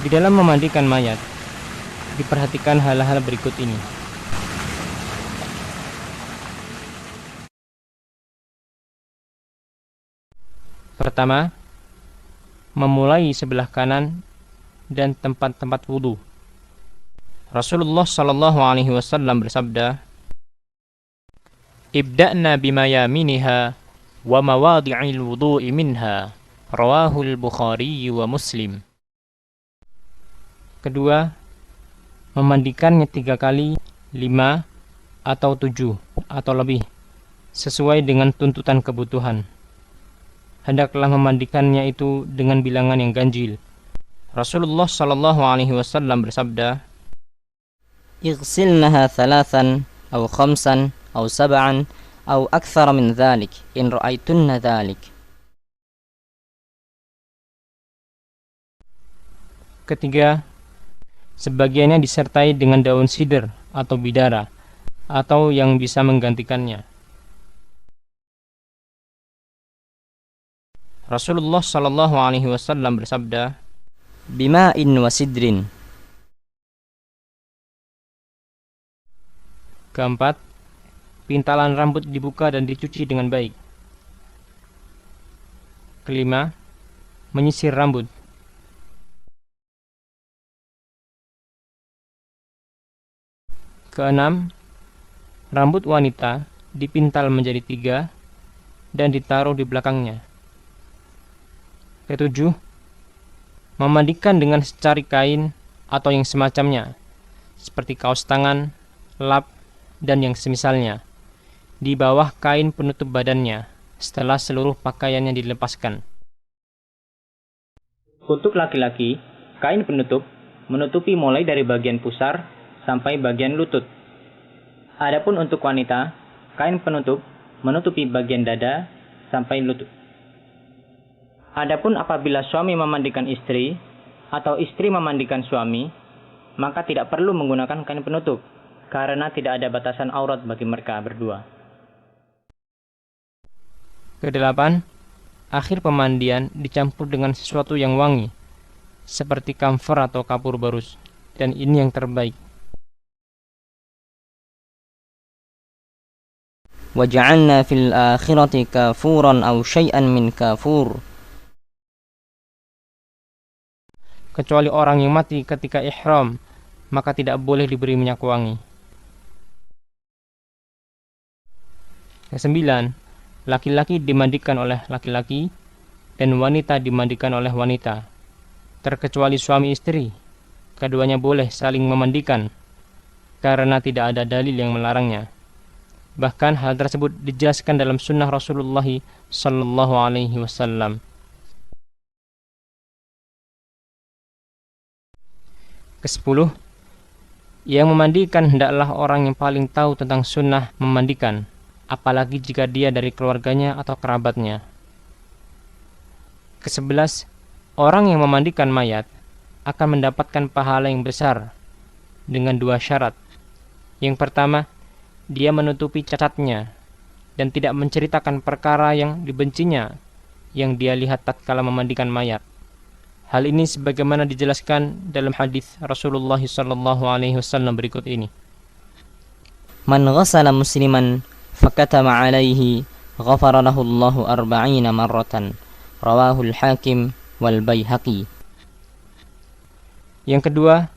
Di dalam memandikan mayat, diperhatikan hal-hal berikut ini. Pertama, memulai sebelah kanan dan tempat-tempat wudhu. Rasulullah Shallallahu Alaihi Wasallam bersabda, "Ibda'na bimayaminiha wa mawadi'il wudhu'i minha." Rawahul Bukhari wa Muslim. Kedua, memandikannya 3 kali, 5, atau 7, atau lebih, sesuai dengan tuntutan kebutuhan. Hendaklah memandikannya itu dengan bilangan yang ganjil. Rasulullah Shallallahu Alaihi Wasallam bersabda, "Ighsilnaha 3 atau 5 atau 7 atau akthar min dhalik in ra'aitunna dhalik." Ketiga, sebagiannya disertai dengan daun sidr atau bidara, atau yang bisa menggantikannya. Rasulullah Shallallahu Alaihi Wasallam bersabda, "Bima'in wa sidrin." Keempat, pintalan rambut dibuka dan dicuci dengan baik. Kelima, menyisir rambut. Keenam, rambut wanita dipintal menjadi 3 dan ditaruh di belakangnya. Ketujuh, memandikan dengan secari kain atau yang semacamnya, seperti kaos tangan, lap, dan yang semisalnya, di bawah kain penutup badannya setelah seluruh pakaiannya dilepaskan. Untuk laki-laki, kain penutup menutupi mulai dari bagian pusar sampai bagian lutut. Adapun untuk wanita, kain penutup menutupi bagian dada sampai lutut. Adapun apabila suami memandikan istri atau istri memandikan suami, maka tidak perlu menggunakan kain penutup karena tidak ada batasan aurat bagi mereka berdua. Kedelapan, akhir pemandian dicampur dengan sesuatu yang wangi, seperti kamfer atau kapur barus, dan ini yang terbaik. "Waja'alna fil akhirati kafuran aw syai'an min kafur." Kecuali orang yang mati ketika ihram, maka tidak boleh diberi minyak wangi. Kesembilan, laki-laki dimandikan oleh laki-laki dan wanita dimandikan oleh wanita, terkecuali suami istri. Keduanya boleh saling memandikan karena tidak ada dalil yang melarangnya. Bahkan hal tersebut dijelaskan dalam sunnah Rasulullah Sallallahu Alaihi Wasallam. Kesepuluh, yang memandikan hendaklah orang yang paling tahu tentang sunnah memandikan, apalagi jika dia dari keluarganya atau kerabatnya. Kesebelas, orang yang memandikan mayat akan mendapatkan pahala yang besar dengan 2 syarat. Yang pertama, dia menutupi cacatnya dan tidak menceritakan perkara yang dibencinya yang dia lihat tatkala memandikan mayat. Hal ini sebagaimana dijelaskan dalam hadis Rasulullah sallallahu alaihi wasallam berikut ini. "Man ghassala musliman fakatama alaihi ghafara lahu Allahu 40 marratan." Rawahul Hakim wal Baihaqi. Yang kedua,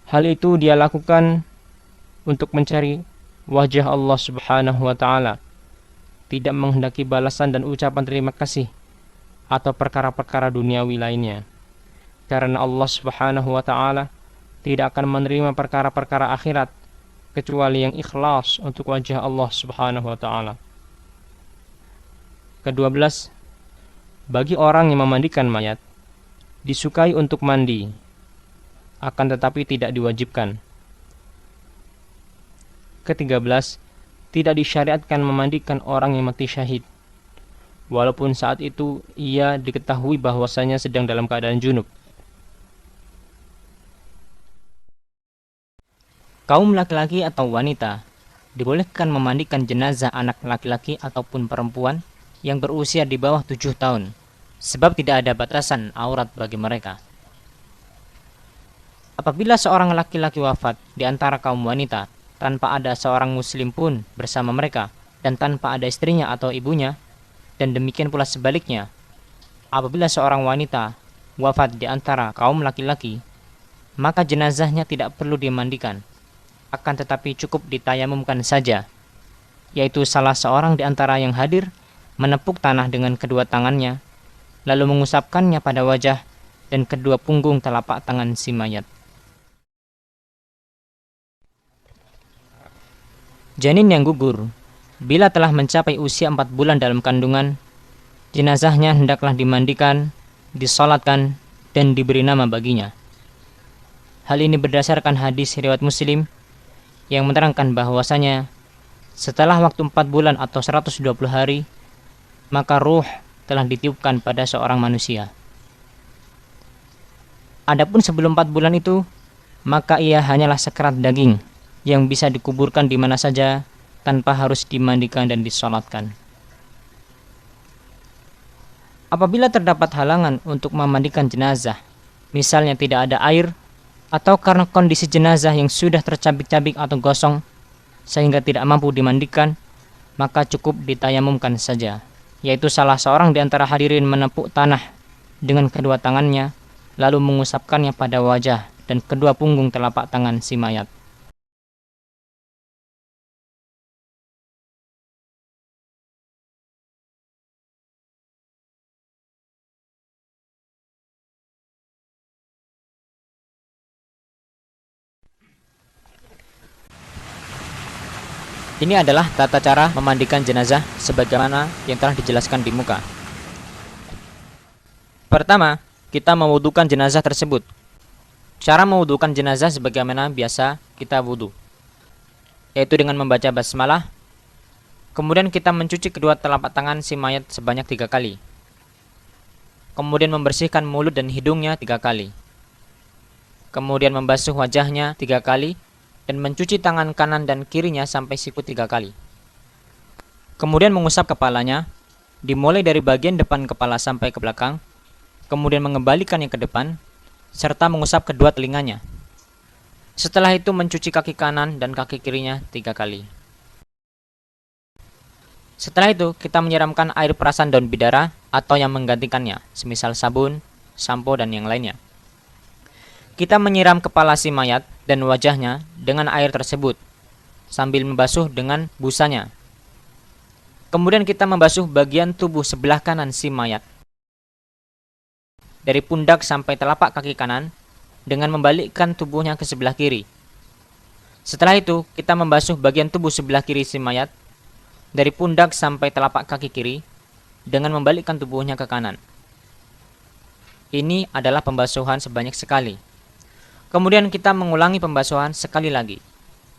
hal itu dia lakukan untuk mencari wajah Allah Subhanahu wa taala, tidak menghendaki balasan dan ucapan terima kasih atau perkara-perkara duniawi lainnya. Karena Allah Subhanahu wa taala tidak akan menerima perkara-perkara akhirat kecuali yang ikhlas untuk wajah Allah Subhanahu wa taala. Ke-12, bagi orang yang memandikan mayat disukai untuk mandi, akan tetapi tidak diwajibkan. Ke-13, tidak disyariatkan memandikan orang yang mati syahid, walaupun saat itu ia diketahui bahwasanya sedang dalam keadaan junub. Kaum laki-laki atau wanita dibolehkan memandikan jenazah anak laki-laki ataupun perempuan yang berusia di bawah 7 tahun, sebab tidak ada batasan aurat bagi mereka. Apabila seorang laki-laki wafat di antara kaum wanita tanpa ada seorang muslim pun bersama mereka dan tanpa ada istrinya atau ibunya, dan demikian pula sebaliknya, apabila seorang wanita wafat di antara kaum laki-laki, maka jenazahnya tidak perlu dimandikan, akan tetapi cukup ditayamumkan saja, yaitu salah seorang di antara yang hadir menepuk tanah dengan kedua tangannya, lalu mengusapkannya pada wajah dan kedua punggung telapak tangan si mayat. Janin yang gugur, bila telah mencapai usia 4 bulan dalam kandungan, jenazahnya hendaklah dimandikan, disolatkan, dan diberi nama baginya. Hal ini berdasarkan hadis riwayat Muslim yang menerangkan bahwasanya setelah waktu 4 bulan atau 120 hari, maka ruh telah ditiupkan pada seorang manusia. Adapun sebelum 4 bulan itu, maka ia hanyalah sekerat daging yang bisa dikuburkan di mana saja tanpa harus dimandikan dan disolatkan. Apabila terdapat halangan untuk memandikan jenazah, misalnya tidak ada air, atau karena kondisi jenazah yang sudah tercabik-cabik atau gosong sehingga tidak mampu dimandikan, maka cukup ditayamumkan saja, yaitu salah seorang di antara hadirin menepuk tanah dengan kedua tangannya, lalu mengusapkannya pada wajah dan kedua punggung telapak tangan si mayat. Ini adalah tata cara memandikan jenazah sebagaimana yang telah dijelaskan di muka. Pertama, kita mewudukan jenazah tersebut. Cara mewudukan jenazah sebagaimana biasa kita wudu, yaitu dengan membaca basmalah. Kemudian kita mencuci kedua telapak tangan si mayat sebanyak 3 kali. Kemudian membersihkan mulut dan hidungnya 3 kali. Kemudian membasuh wajahnya 3 kali dan mencuci tangan kanan dan kirinya sampai siku 3 kali. Kemudian mengusap kepalanya, dimulai dari bagian depan kepala sampai ke belakang, kemudian mengembalikannya ke depan, serta mengusap kedua telinganya. Setelah itu mencuci kaki kanan dan kaki kirinya 3 kali. Setelah itu kita menyiramkan air perasan daun bidara atau yang menggantikannya, semisal sabun, sampo, dan yang lainnya. Kita menyiram kepala si mayat dan wajahnya dengan air tersebut sambil membasuh dengan busanya. Kemudian kita membasuh bagian tubuh sebelah kanan si mayat dari pundak sampai telapak kaki kanan dengan membalikkan tubuhnya ke sebelah kiri. Setelah itu kita membasuh bagian tubuh sebelah kiri si mayat dari pundak sampai telapak kaki kiri dengan membalikkan tubuhnya ke kanan. Ini adalah pembasuhan sebanyak sekali. Kemudian kita mengulangi pembasuhan sekali lagi,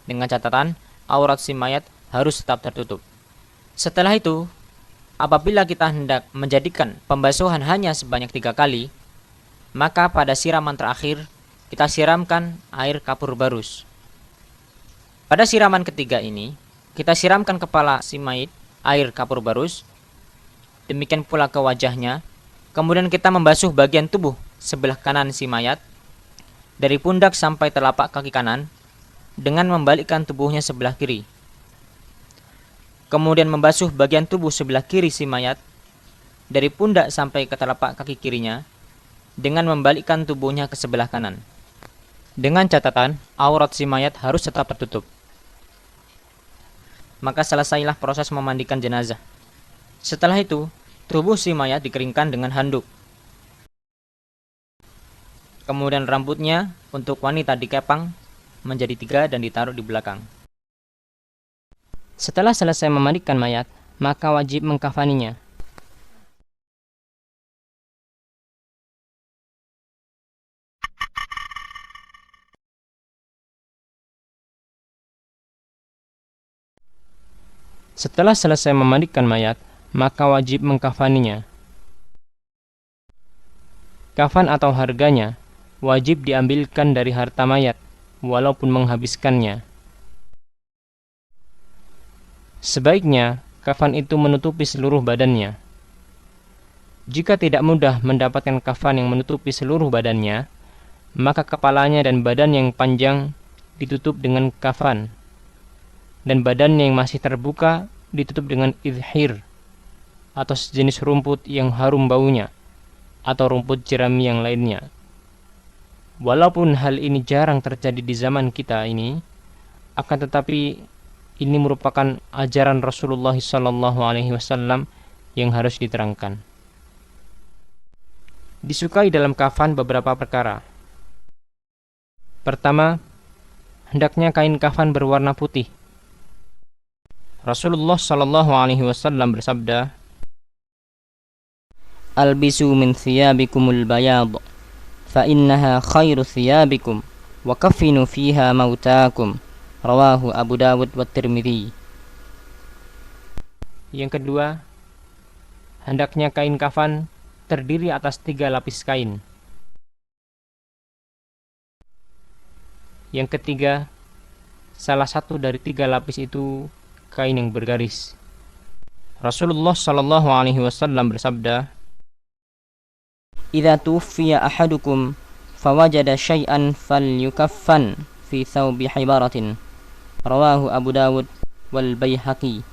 dengan catatan aurat si mayat harus tetap tertutup. Setelah itu, apabila kita hendak menjadikan pembasuhan hanya sebanyak 3 kali, maka pada siraman terakhir kita siramkan air kapur barus. Pada siraman ketiga ini, kita siramkan kepala si mayit air kapur barus, demikian pula ke wajahnya. Kemudian kita membasuh bagian tubuh sebelah kanan si mayat dari pundak sampai telapak kaki kanan dengan membalikkan tubuhnya sebelah kiri. Kemudian membasuh bagian tubuh sebelah kiri si mayat dari pundak sampai ke telapak kaki kirinya dengan membalikkan tubuhnya ke sebelah kanan. Dengan catatan aurat si mayat harus tetap tertutup. Maka selesailah proses memandikan jenazah. Setelah itu, tubuh si mayat dikeringkan dengan handuk. Kemudian rambutnya untuk wanita dikepang menjadi 3 dan ditaruh di belakang. Setelah selesai memandikan mayat, maka wajib mengkafaninya. Setelah selesai memandikan mayat, maka wajib mengkafaninya. Kafan atau harganya wajib diambilkan dari harta mayat, walaupun menghabiskannya. Sebaiknya, kafan itu menutupi seluruh badannya. Jika tidak mudah mendapatkan kafan yang menutupi seluruh badannya, maka kepalanya dan badan yang panjang ditutup dengan kafan, dan badan yang masih terbuka ditutup dengan idhir atau sejenis rumput yang harum baunya, atau rumput jerami yang lainnya. Walaupun hal ini jarang terjadi di zaman kita ini, akan tetapi ini merupakan ajaran Rasulullah SAW yang harus diterangkan. Disukai dalam kafan beberapa perkara. Pertama, hendaknya kain kafan berwarna putih. Rasulullah SAW bersabda, "Albisu min thiyabikumul bayad, fa innaha khairu thiyabikum, wa kaffinu fiha mautakum." Rawahu Abu Dawud wa Tirmidzi. Yang kedua, hendaknya kain kafan terdiri atas 3 lapis kain. Yang ketiga, salah satu dari 3 lapis itu kain yang bergaris. Rasulullah SAW bersabda, "Idza tuwfiya ahadukum fawajada syai'an falyukaffan fi thawbi hibaratin." Rawahu Abu Dawud wal Baihaqi.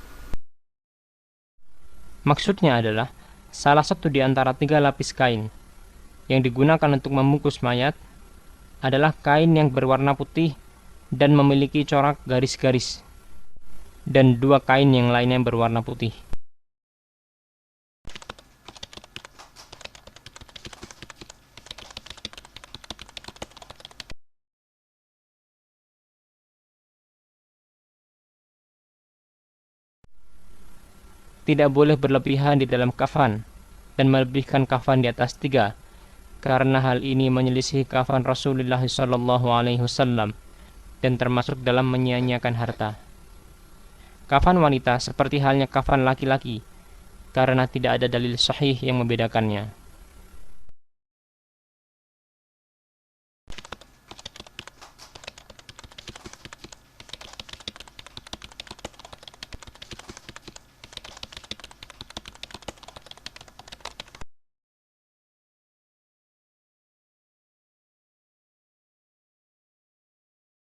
Maksudnya adalah salah satu di antara 3 lapis kain yang digunakan untuk membungkus mayat adalah kain yang berwarna putih dan memiliki corak garis-garis, dan 2 kain yang lainnya berwarna putih. Tidak boleh berlebihan di dalam kafan dan melebihkan kafan di atas 3, karena hal ini menyelisih kafan Rasulullah SAW dan termasuk dalam menyia-nyiakan harta. Kafan wanita seperti halnya kafan laki-laki, karena tidak ada dalil sahih yang membedakannya.